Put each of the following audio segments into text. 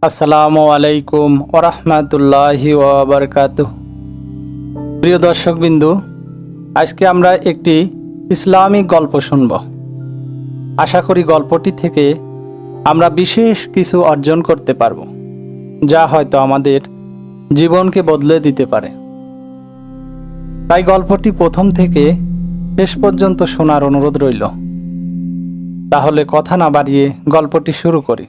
আসসালামু আলাইকুম ওরহমতুল্লাহি ওয়াবারকাতুহ। প্রিয় দর্শকবিন্দু, আজকে আমরা একটি ইসলামিক গল্প শুনব। আশা করি গল্পটি থেকে আমরা বিশেষ কিছু অর্জন করতে পারব, যা হয়তো আমাদের জীবনকে বদলে দিতে পারে। তাই গল্পটি প্রথম থেকে শেষ পর্যন্ত শোনার অনুরোধ রইল। তাহলে কথা না বাড়িয়ে গল্পটি শুরু করি।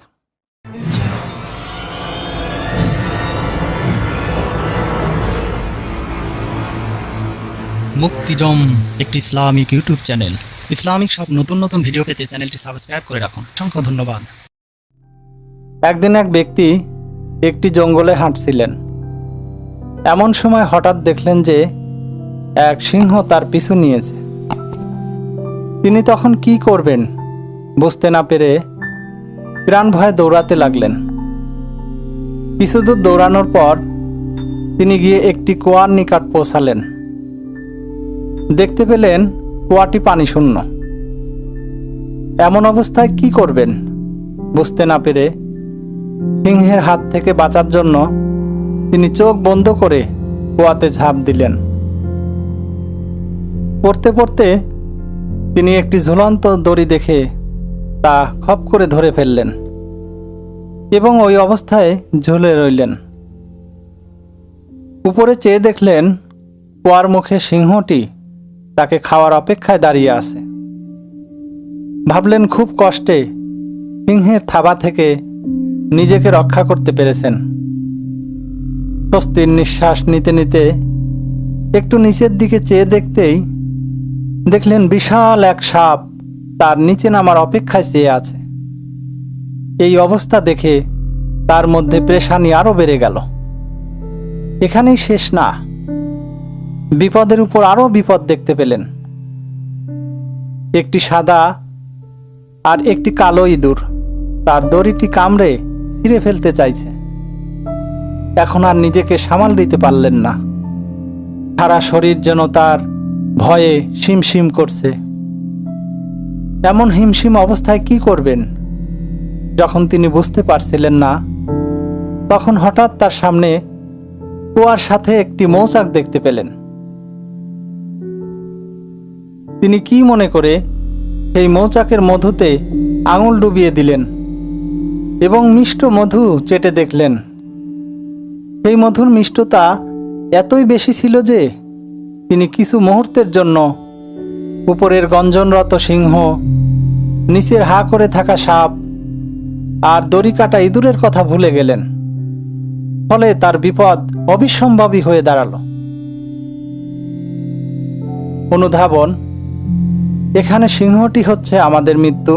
মুক্তিজম একটি ইসলামিক ইউটিউব চ্যানেল। ইসলামিক সব নতুন নতুন ভিডিও পেতে চ্যানেলটি সাবস্ক্রাইব করে রাখুন। অসংখ্য ধন্যবাদ। একদিন এক ব্যক্তি একটি জঙ্গলে হাঁটছিলেন। এমন সময় হঠাৎ দেখলেন যে এক সিংহ তার পিছু নিয়েছে। তিনি তখন কি করবেন বুঝতে না পেরে প্রাণ ভয়ে দৌড়াতে লাগলেন। কিছু দূর দৌড়ানোর পর তিনি গিয়ে একটি কুয়ার নিকট পৌঁছালেন। দেখতে পেলেন কুয়াটি পানি শূন্য। এমন অবস্থায় কি করবেন বুঝতে না পেরে সিংহের হাত থেকে বাঁচার জন্য তিনি চোখ বন্ধ করে কুয়াতে ঝাঁপ দিলেন। পড়তে পড়তে তিনি একটি ঝুলন্ত দড়ি দেখে তা খপ করে ধরে ফেললেন এবং ওই অবস্থায় ঝুলে রইলেন। উপরে চেয়ে দেখলেন কুয়ার মুখে সিংহটি তাকে খাওয়ার অপেক্ষায় দাঁড়িয়ে আছে। ভাবলেন খুব কষ্টে সিংহের থাবা থেকে নিজেকে রক্ষা করতে পেরেছেন। স্বস্তির নিঃশ্বাস নিতে নিতে একটু নিচের দিকে চেয়ে দেখতেই দেখলেন বিশাল এক সাপ তার নিচে নামার অপেক্ষায় চেয়ে আছে। এই অবস্থা দেখে তার মধ্যে পেরেশানি আরো বেড়ে গেল। এখানেই শেষ না, বিপদের উপর আরো বিপদ দেখতে পেলেন। একটি সাদা আর একটি কালো ইঁদুর তার দড়িটি কামড়ে ছিঁড়ে ফেলতে চাইছে। এখন আর নিজেকে সামাল দিতে পারলেন না। সারা শরীর যেন তার ভয়ে শিমশিম করছে। এমন হিমশিম অবস্থায় কি করবেন যখন তিনি বুঝতে পারছিলেন না, তখন হঠাৎ তার সামনে কুয়ার সাথে একটি মৌচাক দেখতে পেলেন। তিনি কি মনে করে সেই মৌচাকের মধুতে আঙুল ডুবিয়ে দিলেন এবং মিষ্ট মধু চেটে দেখলেন। সেই মধুর মিষ্টতা এতই বেশি ছিল যে তিনি কিছু মুহূর্তের জন্য উপরের গঞ্জনরত সিংহ, নিচের হা করে থাকা সাপ আর দড়ি কাটা ইঁদুরের কথা ভুলে গেলেন। ফলে তার বিপদ অবিসম্ভাবী হয়ে দাঁড়ালো। অনুধাবন: এখানে সিংহটি হচ্ছে আমাদের মৃত্যু,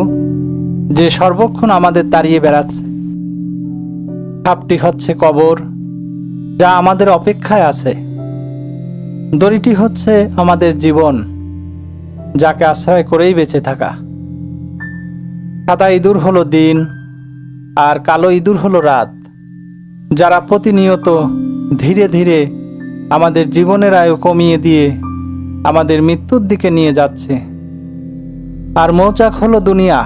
যে সর্বক্ষণ আমাদের তাড়িয়ে বেড়াচ্ছে। সাপটি হচ্ছে কবর, যা আমাদের অপেক্ষায় আছে। দড়িটি হচ্ছে আমাদের জীবন, যাকে আশ্রয় করেই বেঁচে থাকা। সাদা ইঁদুর হলো দিন আর কালো ইঁদুর হলো রাত, যারা প্রতিনিয়ত ধীরে ধীরে আমাদের জীবনের আয়ু কমিয়ে দিয়ে আমাদের মৃত্যুর দিকে নিয়ে যাচ্ছে। আর মৌচাক হলো দুনিয়া,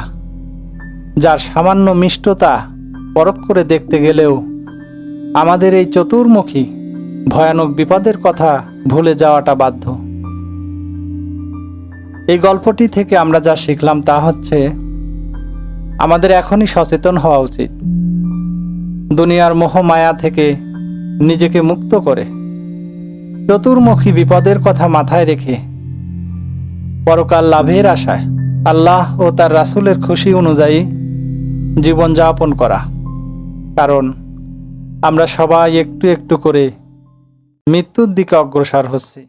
যার সামান্য মিষ্টতা পরখ করে দেখতে গেলেও আমাদের এই চতুর্মুখী ভয়ানক বিপদের কথা ভুলে যাওয়াটা বাধ্য। এই গল্পটি থেকে আমরা যা শিখলাম তা হচ্ছে, আমাদের এখনই সচেতন হওয়া উচিত। দুনিয়ার মোহ মায়া থেকে নিজেকে মুক্ত করে চতুর্মুখী বিপদের কথা মাথায় রেখে পরকাল লাভের আশায় আল্লাহ ও তার রাসূলের খুশি অনুযায়ী জীবনযাপন করা। কারণ আমরা সবাই একটু একটু করে মৃত্যুর দিকে অগ্রসর হচ্ছি।